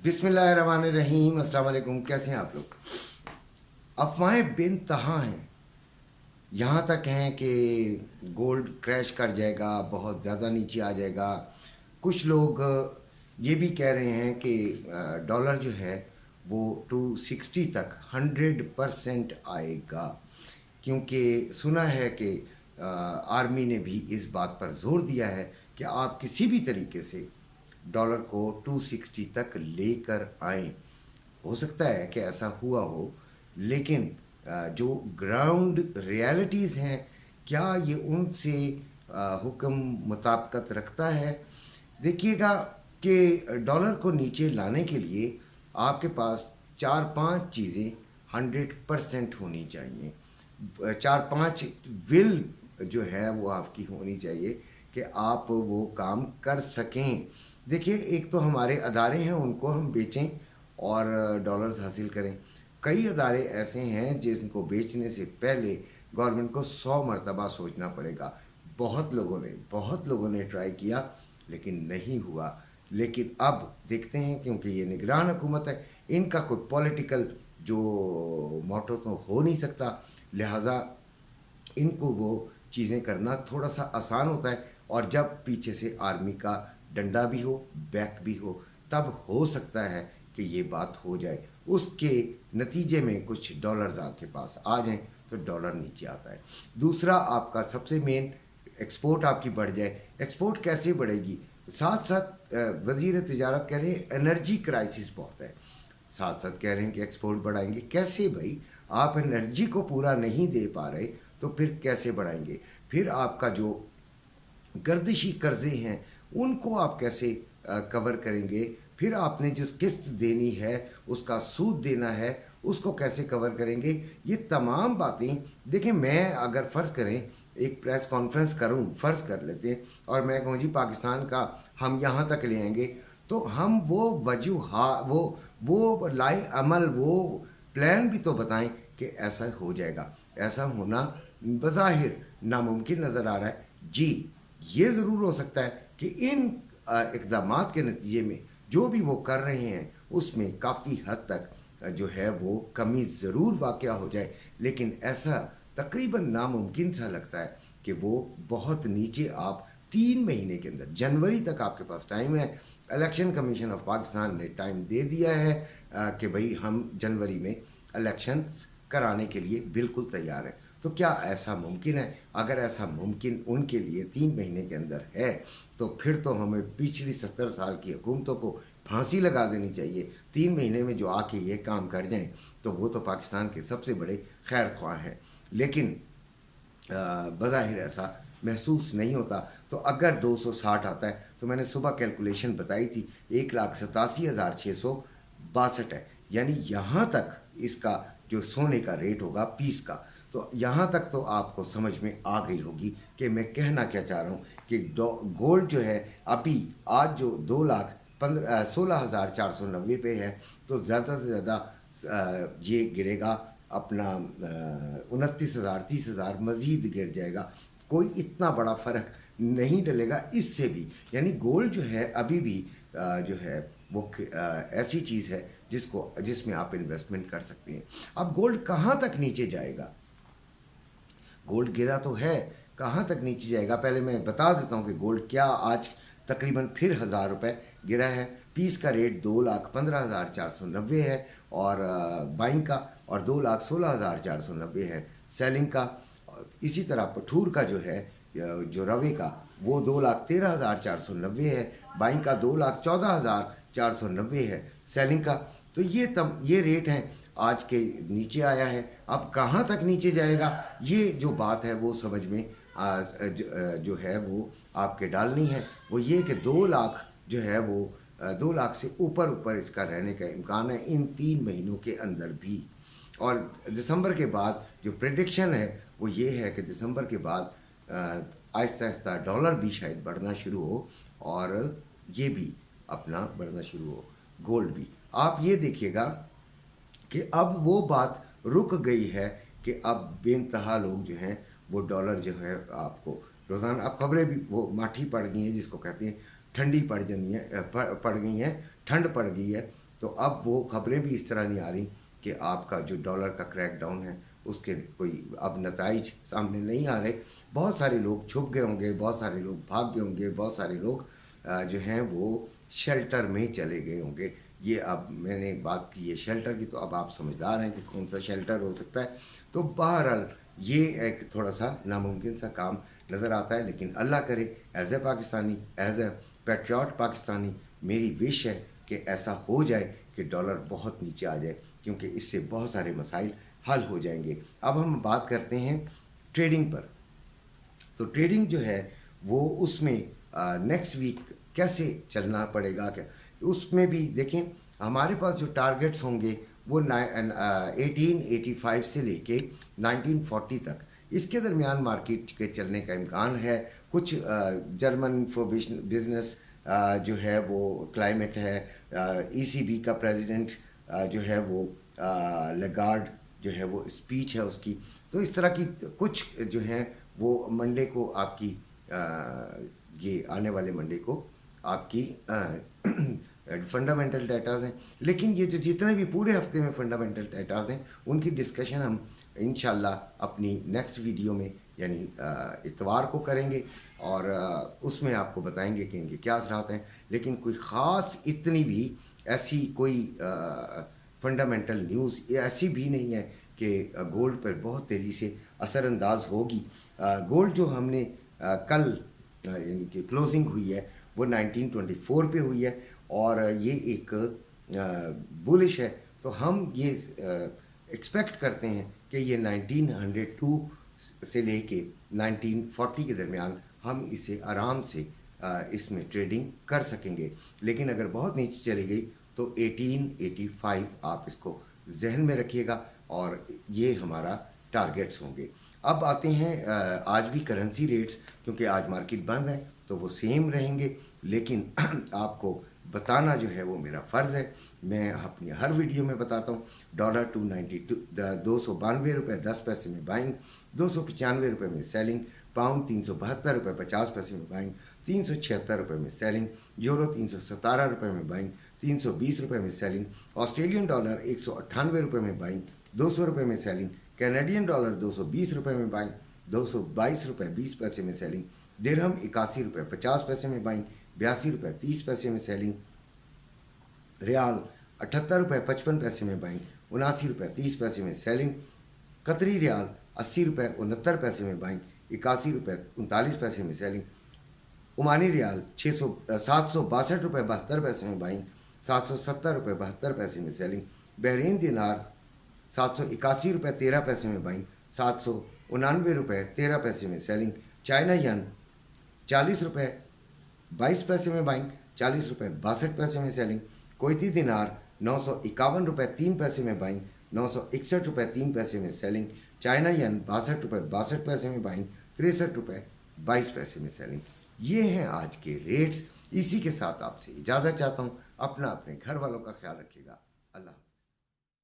बिस्मिल्लाहिर्रहमानिर्रहीम। अस्सलाम वालेकुम। कैसे हैं आप लोग? अफवाहें बेनतहा हैं। यहाँ तक हैं कि गोल्ड क्रैश कर जाएगा, बहुत ज़्यादा नीचे आ जाएगा। कुछ लोग ये भी कह रहे हैं कि डॉलर जो है वो 260 तक 100% आएगा, क्योंकि सुना है कि आर्मी ने भी इस बात पर जोर दिया है कि आप किसी भी तरीके से डॉलर को 260 तक लेकर आएं। हो सकता है कि ऐसा हुआ हो, लेकिन जो ग्राउंड रियलिटीज़ हैं, क्या ये उनसे हुक्म मुताबिकत रखता है? देखिएगा कि डॉलर को नीचे लाने के लिए आपके पास 4-5 चीज़ें 100% होनी चाहिए। 4-5 विल जो है वो आपकी होनी चाहिए कि आप वो काम कर सकें। देखिए, एक तो हमारे अदारे हैं, उनको हम बेचें और डॉलर्स हासिल करें। कई अदारे ऐसे हैं जिनको बेचने से पहले गवर्नमेंट को 100 मरतबा सोचना पड़ेगा। बहुत लोगों ने ट्राई किया लेकिन नहीं हुआ। लेकिन अब देखते हैं, क्योंकि ये निगरान हुकूमत है, इनका कोई पॉलिटिकल जो मोटो तो हो नहीं सकता, लिहाजा इनको वो चीज़ें करना थोड़ा सा आसान होता है। और जब पीछे से आर्मी का डंडा भी हो, बैक भी हो, तब हो सकता है कि ये बात हो जाए। उसके नतीजे में कुछ डॉलर्स आपके पास आ जाएं तो डॉलर नीचे आता है। दूसरा, आपका सबसे मेन, एक्सपोर्ट आपकी बढ़ जाए। एक्सपोर्ट कैसे बढ़ेगी? साथ साथ वज़ीर तिजारत कह रहे हैं एनर्जी क्राइसिस बहुत है, साथ साथ कह रहे हैं कि एक्सपोर्ट बढ़ाएंगे। कैसे भाई? आप एनर्जी को पूरा नहीं दे पा रहे तो फिर कैसे बढ़ाएंगे? फिर आपका जो गर्दिशी कर्जे हैं उनको आप कैसे कवर करेंगे? फिर आपने जो किस्त देनी है, उसका सूद देना है, उसको कैसे कवर करेंगे? ये तमाम बातें देखें, मैं अगर फ़र्ज़ करें एक प्रेस कॉन्फ्रेंस करूं, फ़र्ज़ कर लेते हैं, और मैं कहूँ जी पाकिस्तान का हम यहाँ तक ले आएंगे, तो हम वो वजूहात, वो लाए अमल, वो प्लान भी तो बताएं कि ऐसा हो जाएगा। ऐसा होना बज़ाहिर नामुमकिन नज़र आ रहा है। जी, ये ज़रूर हो सकता है कि इन इक़दामात के नतीजे में जो भी वो कर रहे हैं उसमें काफ़ी हद तक जो है वो कमी ज़रूर वाक़या हो जाए, लेकिन ऐसा तकरीबन नामुमकिन सा लगता है कि वो बहुत नीचे आप 3 महीने के अंदर, जनवरी तक आपके पास टाइम है। इलेक्शन कमीशन ऑफ पाकिस्तान ने टाइम दे दिया है कि भाई हम जनवरी में इलेक्शन कराने के लिए बिल्कुल तैयार हैं। तो क्या ऐसा मुमकिन है? अगर ऐसा मुमकिन उनके लिए 3 महीने के अंदर है तो फिर तो हमें पिछली 70 साल की हुकूमतों को फांसी लगा देनी चाहिए। 3 महीने में जो आके ये काम कर जाएं तो वो तो पाकिस्तान के सबसे बड़े खैर ख्वाह हैं, लेकिन बज़ाहिर ऐसा महसूस नहीं होता। तो अगर 260 आता है तो मैंने सुबह कैलकुलेशन बताई थी, 1,87,662 है, यानी यहाँ तक इसका जो सोने का रेट होगा पीस का, तो यहाँ तक तो आपको समझ में आ गई होगी कि मैं कहना क्या चाह रहा हूँ कि गोल्ड जो है अभी आज जो 2,16,490 पे है, तो ज़्यादा से ज़्यादा ये गिरेगा अपना 29,000 30,000 मज़ीद गिर जाएगा। कोई इतना बड़ा फ़र्क नहीं डलेगा इससे भी। यानी गोल्ड जो है अभी भी जो है वो ऐसी चीज़ है जिसमें आप इन्वेस्टमेंट कर सकते हैं। अब गोल्ड कहाँ तक नीचे जाएगा? गोल्ड गिरा तो है, कहाँ तक नीचे जाएगा? पहले मैं बता देता हूँ कि गोल्ड क्या आज तकरीबन फिर 1,000 रुपये गिरा है। पीस का रेट 2,15,490 है और बाइंग का, और 2,16,490 है सेलिंग का। इसी तरह पठूर का जो है, जो रवे का, वो 2,13,490 है, बाइंग का 2,14,490 है सेलिंग का। तो ये रेट हैं, आज के नीचे आया है। अब कहाँ तक नीचे जाएगा, ये जो बात है वो समझ में जो है वो आपके डालनी है। वो ये कि 2 लाख जो है वो 2 लाख से ऊपर इसका रहने का इम्कान है इन 3 महीनों के अंदर भी। और दिसंबर के बाद जो प्रेडिक्शन है वो ये है कि दिसंबर के बाद आहिस्ता आहिस्ता डॉलर भी शायद बढ़ना शुरू हो और ये भी अपना बढ़ना शुरू हो, गोल्ड भी। आप ये देखिएगा कि अब वो बात रुक गई है कि अब बेइंतहा लोग जो हैं वो डॉलर जो है आपको रोज़ाना, अब खबरें भी वो माठी पड़ गई हैं, जिसको कहते हैं ठंडी पड़ गई हैं, ठंड पड़ गई है। تو اب وہ خبریں بھی اس طرح نہیں آ رہی کہ آپ کا جو ڈالر کا کریک ڈاؤن ہے اس کے کوئی اب نتائج سامنے نہیں آ رہے. بہت سارے لوگ چھپ گئے ہوں گے, بہت سارے لوگ بھاگ گئے ہوں گے, بہت سارے لوگ جو ہیں وہ شیلٹر میں چلے گئے ہوں گے. یہ اب میں نے بات کی ہے شیلٹر کی, تو اب آپ سمجھدار ہیں کہ کون سا شیلٹر ہو سکتا ہے. تو بہرحال یہ ایک تھوڑا سا ناممکن سا کام نظر آتا ہے, لیکن اللہ کرے as a Pakistani, as a Patriot Pakistani, میری وش ہے کہ ایسا ہو جائے کہ ڈالر بہت نیچے آ جائے, کیونکہ اس سے بہت سارے مسائل حل ہو جائیں گے. اب ہم بات کرتے ہیں ٹریڈنگ پر. تو ٹریڈنگ جو ہے وہ اس میں نیکسٹ ویک کیسے چلنا پڑے گا, کہ اس میں بھی دیکھیں ہمارے پاس جو ٹارگٹس ہوں گے وہ 1885 سے لے کے 1940 تک, اس کے درمیان مارکیٹ کے چلنے کا امکان ہے. کچھ جرمن فور بزنس جو ہے وہ کلائمیٹ ہے, ECB کا پریزیڈنٹ جو ہے وہ لیگارڈ جو ہے وہ اسپیچ ہے اس کی, تو اس طرح کی کچھ جو ہیں وہ منڈے کو آپ کی یہ آنے والے منڈے کو آپ کی فنڈامنٹل ڈیٹاز ہیں. لیکن یہ جو جتنے بھی پورے ہفتے میں فنڈامنٹل ڈیٹاز ہیں ان کی ڈسکشن ہم انشاءاللہ اپنی نیکسٹ ویڈیو میں یعنی اتوار کو کریں گے, اور اس میں آپ کو بتائیں گے کہ ان کے کیا اثرات ہیں. لیکن کوئی خاص اتنی بھی ایسی کوئی فنڈامنٹل نیوز ایسی بھی نہیں ہے کہ گولڈ پر بہت تیزی سے اثر انداز ہوگی. گولڈ جو ہم نے کل یعنی کہ کلوزنگ ہوئی ہے وہ 1924 پہ ہوئی ہے, اور یہ ایک بولش ہے. تو ہم یہ ایکسپیکٹ کرتے ہیں کہ یہ 1902 سے لے کے 1940 کے درمیان ہم اسے آرام سے اس میں ٹریڈنگ کر سکیں گے. لیکن اگر بہت نیچے چلی گئی تو 1885 آپ اس کو ذہن میں رکھیے گا, اور یہ ہمارا ٹارگٹس ہوں گے. اب آتے ہیں آج بھی کرنسی ریٹس, کیونکہ آج مارکیٹ بند ہے تو وہ سیم رہیں گے, لیکن آپ کو بتانا جو ہے وہ میرا فرض ہے. میں اپنی ہر ویڈیو میں بتاتا ہوں. ڈالر 292 روپے 10 پیسے میں بائنگ, 295 روپے میں سیلنگ, پاؤنڈ 372 روپے 50 پیسے میں بائنگ, 376 روپے میں سیلنگ, یورو 317 روپے میں بائنگ, 320 روپے میں سیلنگ, آسٹریلین ڈالر 198 روپے میں بائنگ, 200 روپے میں سیلنگ, کینیڈین ڈالر 220 روپے میں بائنگ, 222 روپے 20 پیسے میں سیلنگ, درہم 81 روپے 50 پیسے میں بائنگ, 82 روپے 30 پیسے میں سیلنگ, ریال 78 روپے 55 پیسے میں بائنگ, 79 روپے 30 پیسے میں سیلنگ, قطری ریال 80 روپے 69 پیسے میں بائنگ, 81 روپے 39 پیسے میں سیلنگ, عمانی ریال 762 روپے 72 پیسے میں بائنگ, 770 روپے 72 پیسے میں سیلنگ, بحرین دینار 781 روپے 13 پیسے میں بائنگ, 799 روپے 13 پیسے میں سیلنگ, چائنا ین 40 روپے 22 پیسے میں بائنگ, 40 روپے 62 پیسے میں سیلنگ, کویتی دینار 951 روپے 3 پیسے میں بائنگ, 961 روپے 3 پیسے میں سیلنگ, چائنا ین 62 روپے 62 پیسے میں بائنگ, 63 روپے 22 پیسے میں سیلنگ. یہ ہیں آج کے ریٹس. اسی کے ساتھ آپ سے اجازت چاہتا ہوں. اپنے گھر والوں کا خیال رکھیے گا. اللہ حافظ.